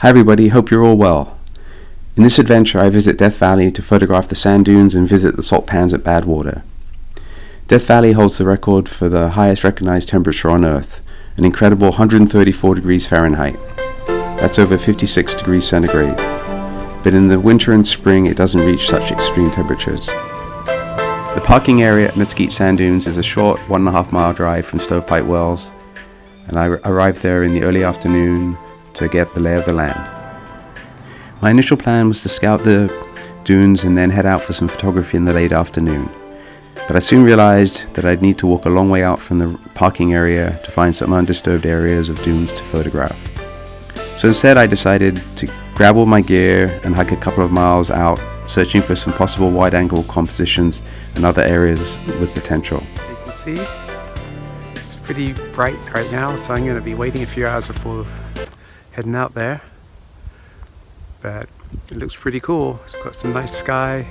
Hi everybody, hope you're all well. In this adventure I visit Death Valley to photograph the sand dunes and visit the salt pans at Badwater. Death Valley holds the record for the highest recognized temperature on Earth, an incredible 134 degrees Fahrenheit. That's over 56 degrees centigrade. But in the winter and spring it doesn't reach such extreme temperatures. The parking area at Mesquite Sand Dunes is a short 1.5 mile drive from Stovepipe Wells, and I arrived there in the early afternoon to get the lay of the land. My initial plan was to scout the dunes and then head out for some photography in the late afternoon, but I soon realized that I'd need to walk a long way out from the parking area to find some undisturbed areas of dunes to photograph. So instead I decided to grab all my gear and hike a couple of miles out, searching for some possible wide-angle compositions and other areas with potential. As you can see, it's pretty bright right now, so I'm going to be waiting a few hours before heading out there, but it looks pretty cool. It's got some nice sky,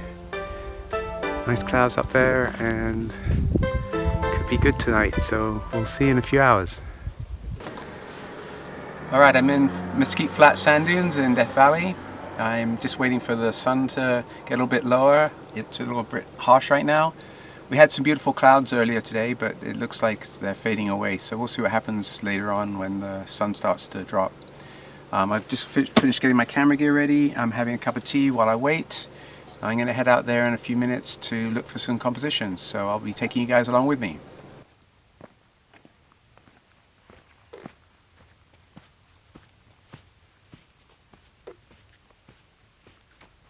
nice clouds up there, and could be good tonight, so we'll see in a few hours. Alright, I'm in Mesquite Flat Sand Dunes in Death Valley. I'm just waiting for the sun to get a little bit lower. It's a little bit harsh right now. We had some beautiful clouds earlier today, but it looks like they're fading away, so we'll see what happens later on when the sun starts to drop. I've just finished getting my camera gear ready. I'm having a cup of tea while I wait. I'm going to head out there in a few minutes to look for some compositions, so I'll be taking you guys along with me.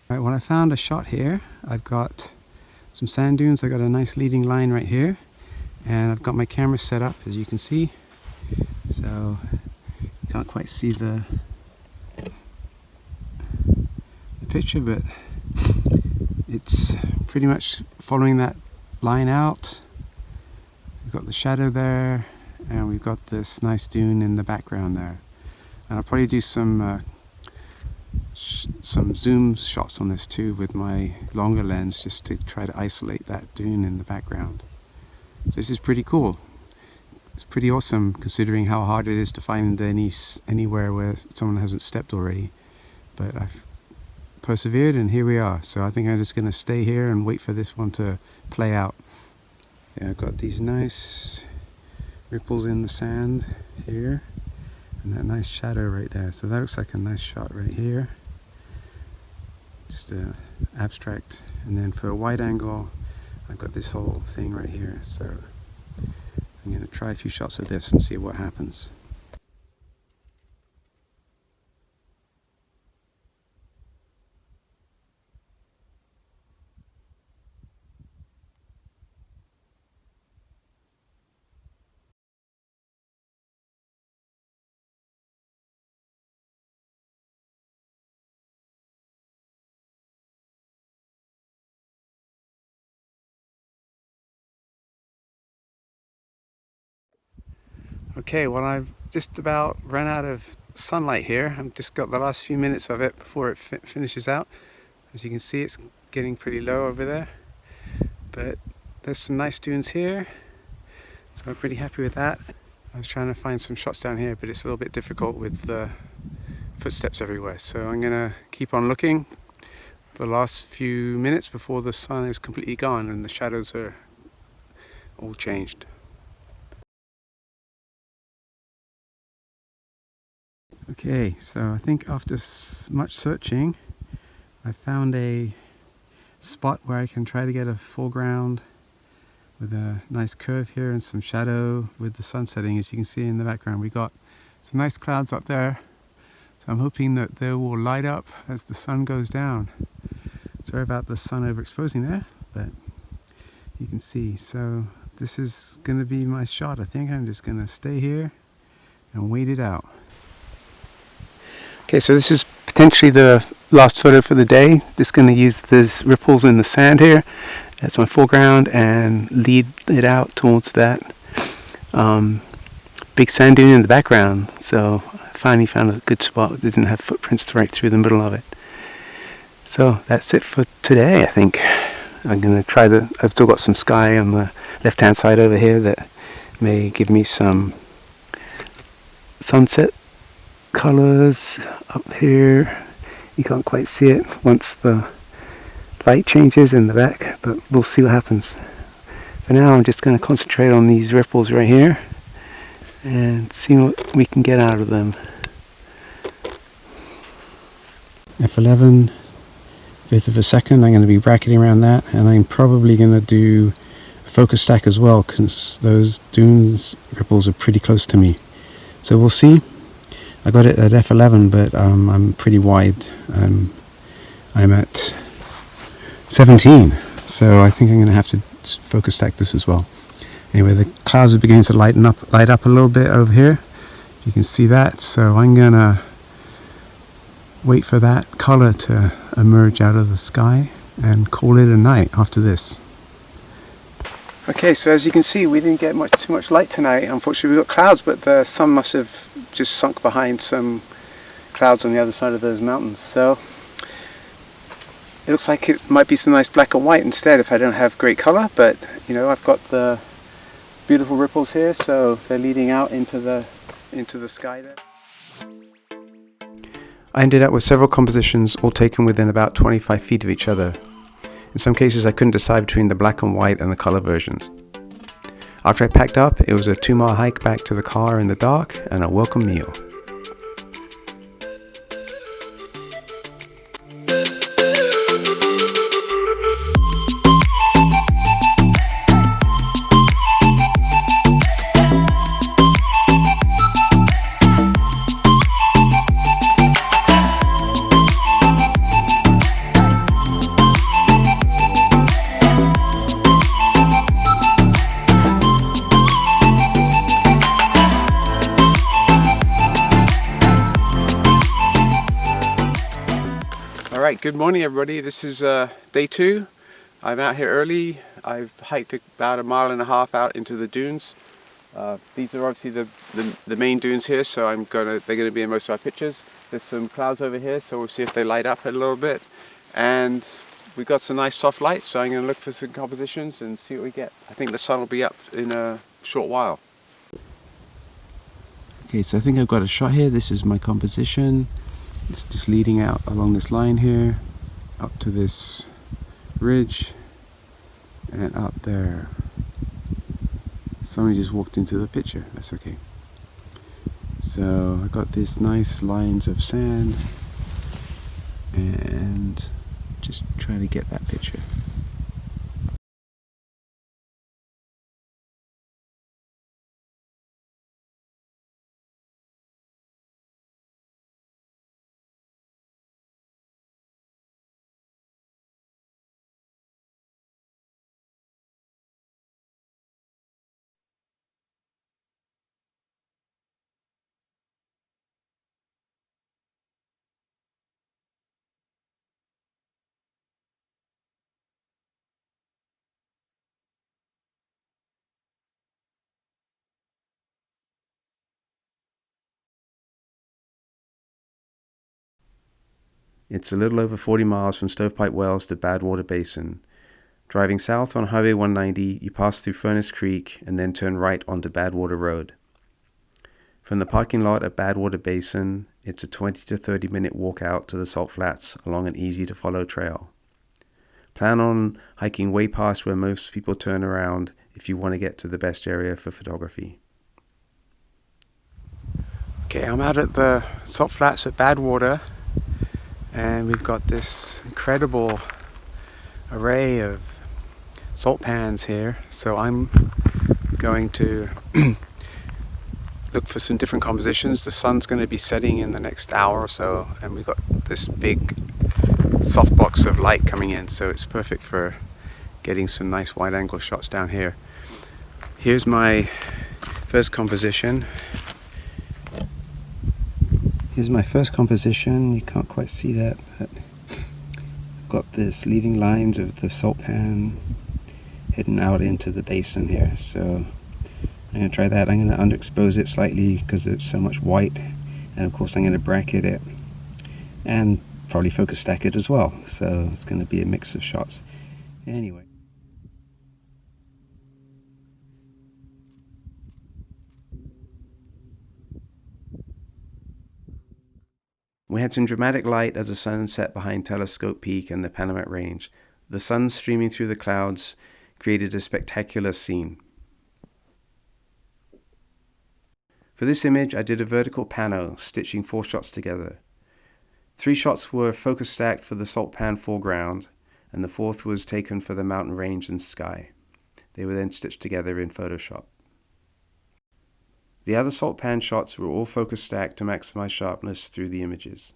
Right, well, I found a shot here. I've got some sand dunes. I've got a nice leading line right here, and I've got my camera set up, as you can see. So you can't quite see the picture, but it's pretty much following that line out. We've got the shadow there, and we've got this nice dune in the background there. And I'll probably do some zoom shots on this too with my longer lens, just to try to isolate that dune in the background. So this is pretty cool. It's pretty awesome considering how hard it is to find anywhere where someone hasn't stepped already. But I've persevered and here we are. So I think I'm just going to stay here and wait for this one to play out. Yeah, I've got these nice ripples in the sand here and that nice shadow right there. So that looks like a nice shot right here. Just a abstract, and then for a wide angle I've got this whole thing right here, so I'm going to try a few shots of this and see what happens. Okay, well, I've just about run out of sunlight here. I've just got the last few minutes of it before it finishes out. As you can see, it's getting pretty low over there, but there's some nice dunes here, so I'm pretty happy with that. I was trying to find some shots down here, but it's a little bit difficult with the footsteps everywhere, so I'm gonna keep on looking for the last few minutes before the sun is completely gone and the shadows are all changed. Okay, so I think after much searching I found a spot where I can try to get a foreground with a nice curve here and some shadow with the sun setting. As you can see in the background, we got some nice clouds up there, so I'm hoping that they will light up as the sun goes down. Sorry about the sun overexposing there, but you can see. So this is going to be my shot. I think I'm just going to stay here and wait it out. Okay, so this is potentially the last photo for the day. Just going to use these ripples in the sand here as my foreground and lead it out towards that big sand dune in the background. So I finally found a good spot that didn't have footprints right through the middle of it. So that's it for today, I think. I'm going to try I've still got some sky on the left hand side over here that may give me some sunset colors up here. You can't quite see it once the light changes in the back, but we'll see what happens. For now, I'm just going to concentrate on these ripples right here and see what we can get out of them. F11, fifth of a second, I'm going to be bracketing around that, and I'm probably going to do a focus stack as well, because those dunes ripples are pretty close to me. So we'll see. I got it at F11, but I'm pretty wide. I'm at 17, so I think I'm going to have to focus stack this as well. Anyway, the clouds are beginning to light up a little bit over here. You can see that, so I'm going to wait for that color to emerge out of the sky and call it a night after this. Okay, so as you can see, we didn't get too much light tonight. Unfortunately, we got clouds, but the sun must have just sunk behind some clouds on the other side of those mountains. So it looks like it might be some nice black and white instead if I don't have great color, but you know, I've got the beautiful ripples here, so they're leading out into the sky there. I ended up with several compositions all taken within about 25 feet of each other. In some cases I couldn't decide between the black and white and the color versions. After I packed up, it was a 2-mile hike back to the car in the dark and a welcome meal. Alright, good morning everybody. This is day 2. I'm out here early. I've hiked about 1.5 miles out into the dunes. These are obviously the main dunes here, so they're gonna be in most of our pictures. There's some clouds over here, so we'll see if they light up a little bit. And we've got some nice soft lights, so I'm gonna look for some compositions and see what we get. I think the sun will be up in a short while. Okay, so I think I've got a shot here. This is my composition. It's just leading out along this line here, up to this ridge, and up there. Somebody just walked into the picture, that's okay. So I got these nice lines of sand, and just try to get that picture. It's a little over 40 miles from Stovepipe Wells to Badwater Basin. Driving south on Highway 190, you pass through Furnace Creek and then turn right onto Badwater Road. From the parking lot at Badwater Basin, it's a 20 to 30 minute walk out to the Salt Flats along an easy to follow trail. Plan on hiking way past where most people turn around if you want to get to the best area for photography. Okay, I'm out at the Salt Flats at Badwater, and we've got this incredible array of salt pans here, so I'm going to look for some different compositions. The sun's going to be setting in the next hour or so, and we've got this big softbox of light coming in, so it's perfect for getting some nice wide angle shots down here. Here's my first composition. You can't quite see that, but I've got this leading lines of the salt pan heading out into the basin here, so I'm going to try that. I'm going to underexpose it slightly because it's so much white, and of course I'm going to bracket it and probably focus stack it as well, so it's going to be a mix of shots. Anyway. We had some dramatic light as the sun set behind Telescope Peak and the Panamint Range. The sun streaming through the clouds created a spectacular scene. For this image, I did a vertical pano, stitching 4 shots together. 3 shots were focus stacked for the salt pan foreground, and the 4th was taken for the mountain range and sky. They were then stitched together in Photoshop. The other salt pan shots were all focus stacked to maximize sharpness through the images.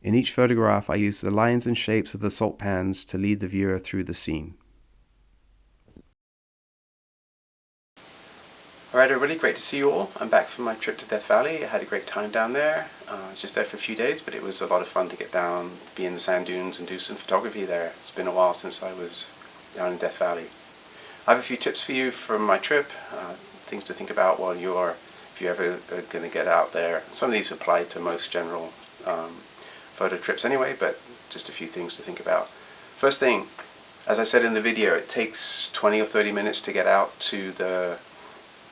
In each photograph, I used the lines and shapes of the salt pans to lead the viewer through the scene. Alright everybody, great to see you all. I'm back from my trip to Death Valley. I had a great time down there. I was just there for a few days, but it was a lot of fun to get down, be in the sand dunes and do some photography there. It's been a while since I was down in Death Valley. I have a few tips for you from my trip, things to think about while if you're ever going to get out there. Some of these apply to most general photo trips anyway, but just a few things to think about. First thing, as I said in the video, it takes 20 or 30 minutes to get out to the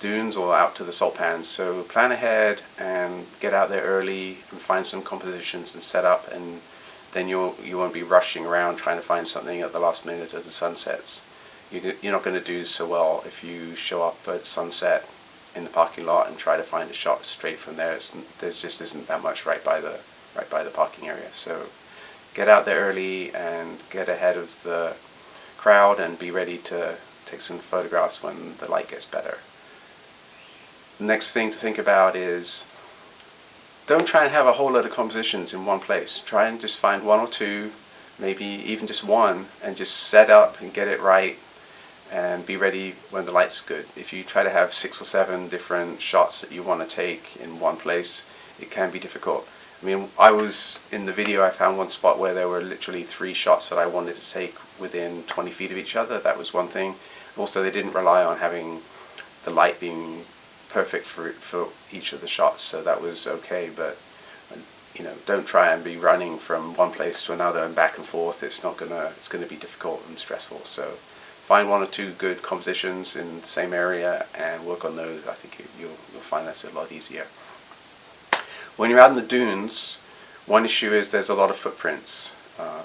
dunes or out to the salt pans, so plan ahead and get out there early and find some compositions and set up, and then you won't be rushing around trying to find something at the last minute as the sun sets. You're not going to do so well if you show up at sunset in the parking lot and try to find a shot straight from there. There just isn't that much right by the parking area. So get out there early and get ahead of the crowd and be ready to take some photographs when the light gets better. The next thing to think about is don't try and have a whole lot of compositions in one place. Try and just find 1 or 2, maybe even just 1, and just set up and get it right and be ready when the light's good. If you try to have 6 or 7 different shots that you want to take in one place, it can be difficult. I mean, in the video I found one spot where there were literally 3 shots that I wanted to take within 20 feet of each other. That was one thing. Also, they didn't rely on having the light being perfect for each of the shots, so that was okay, but don't try and be running from one place to another and back and forth. It's gonna be difficult and stressful. So find 1 or 2 good compositions in the same area and work on those. I think you'll find that's a lot easier. When you're out in the dunes, one issue is there's a lot of footprints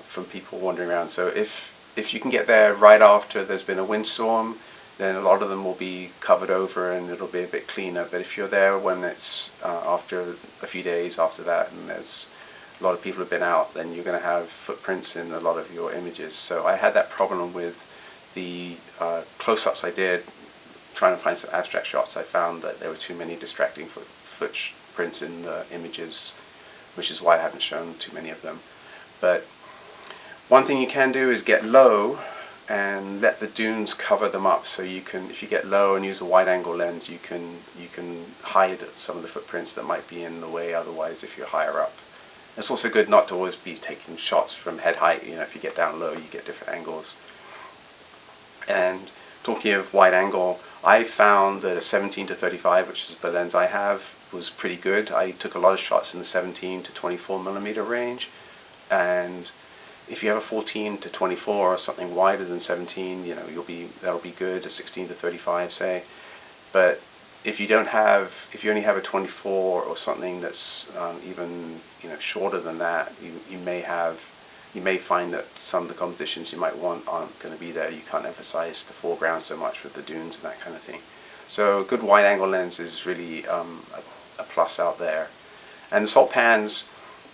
from people wandering around. So if you can get there right after there's been a windstorm, then a lot of them will be covered over and it'll be a bit cleaner. But if you're there when it's after a few days after that and there's a lot of people have been out, then you're going to have footprints in a lot of your images. So I had that problem with the close-ups I did trying to find some abstract shots. I found that there were too many distracting footprints in the images, which is why I haven't shown too many of them. But one thing you can do is get low and let the dunes cover them up. So you can, if you get low and use a wide-angle lens, you can hide some of the footprints that might be in the way otherwise if you're higher up. It's also good not to always be taking shots from head height. If you get down low, you get different angles. And talking of wide angle, I found the 17 to 35, which is the lens I have, was pretty good. I took a lot of shots in the 17 to 24 millimeter range, and if you have a 14 to 24 or something wider than 17, that'll be good. A 16 to 35, say. But if you only have a 24 or something that's even shorter than that, you may find that some of the compositions you might want aren't going to be there. You can't emphasize the foreground so much with the dunes and that kind of thing. So a good wide-angle lens is really a plus out there. And the salt pans,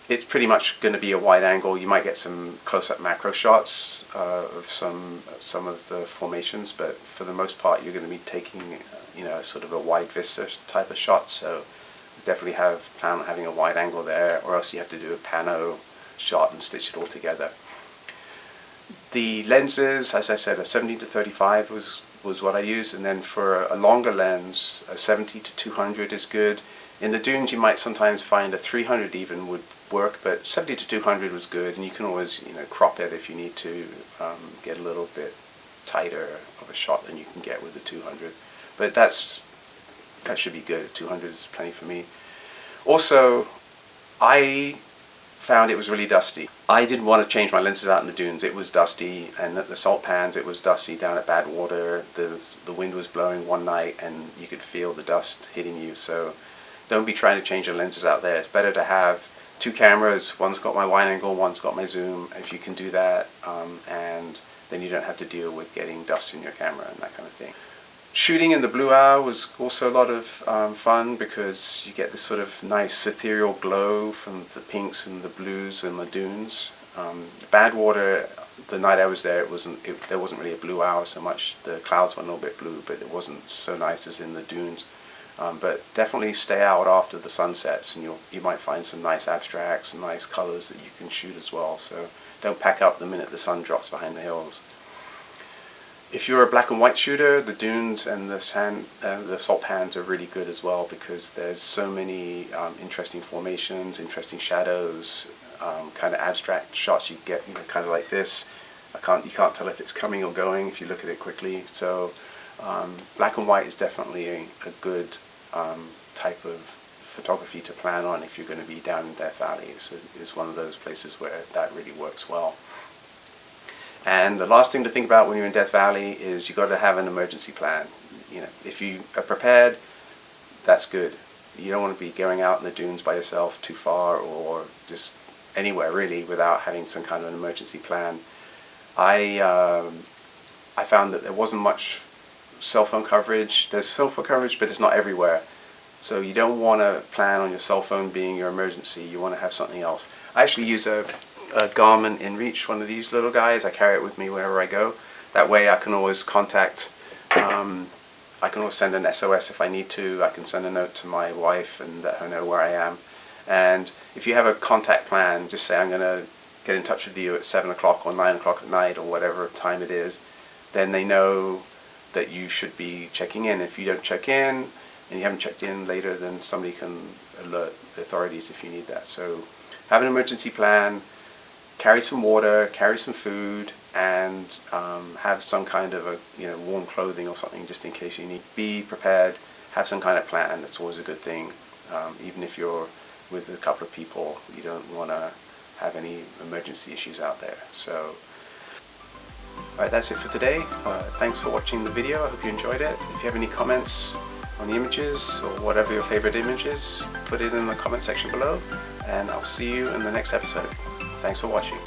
it's pretty much going to be a wide angle. You might get some close-up macro shots of some of the formations, but for the most part you're going to be taking sort of a wide vista type of shot. So definitely plan on having a wide angle there, or else you have to do a pano shot and stitch it all together. The lenses, as I said, a 70 to 35 was what I used, and then for a longer lens, a 70 to 200 is good. In the dunes you might sometimes find a 300 even would work, but 70 to 200 was good, and you can always crop it if you need to get a little bit tighter of a shot than you can get with the 200. But that should be good. 200 is plenty for me. Also, I found it was really dusty. I didn't want to change my lenses out in the dunes. It was dusty, and at the salt pans it was dusty down at Badwater. The wind was blowing one night and you could feel the dust hitting you. So don't be trying to change your lenses out there. It's better to have 2 cameras, one's got my wide angle, one's got my zoom, if you can do that, and then you don't have to deal with getting dust in your camera and that kind of thing. Shooting in the blue hour was also a lot of fun, because you get this sort of nice ethereal glow from the pinks and the blues and the dunes. Badwater, the night I was there, there wasn't really a blue hour so much. The clouds were a little bit blue, but it wasn't so nice as in the dunes. But definitely stay out after the sun sets, and you might find some nice abstracts and nice colors that you can shoot as well. So don't pack up the minute the sun drops behind the hills. If you're a black and white shooter, the dunes and the salt pans are really good as well, because there's so many interesting formations, interesting shadows, kind of abstract shots you get, kind of like this. You can't tell if it's coming or going if you look at it quickly. So black and white is definitely a good type of photography to plan on if you're going to be down in Death Valley. So it's one of those places where that really works well. And the last thing to think about when you're in Death Valley is you've got to have an emergency plan. If you are prepared, that's good. You don't want to be going out in the dunes by yourself too far, or just anywhere really, without having some kind of an emergency plan. I found that there wasn't much cell phone coverage. There's cell phone coverage, but it's not everywhere. So you don't want to plan on your cell phone being your emergency. You want to have something else. I actually use a Garmin InReach, one of these little guys. I carry it with me wherever I go. That way I can always contact, I can always send an SOS if I need to. I can send a note to my wife and let her know where I am. And if you have a contact plan, just say I'm going to get in touch with you at 7 o'clock or 9 o'clock at night or whatever time it is, then they know that you should be checking in. If you don't check in and you haven't checked in later, then somebody can alert the authorities if you need that. So have an emergency plan, carry some water, carry some food, and have some kind of a warm clothing or something just in case you need. Be prepared, have some kind of plan. That's always a good thing. Even if you're with a couple of people, you don't want to have any emergency issues out there. So alright, that's it for today. Thanks for watching the video. I hope you enjoyed it. If you have any comments on the images or whatever your favorite image is, put it in the comment section below, and I'll see you in the next episode. Thanks for watching.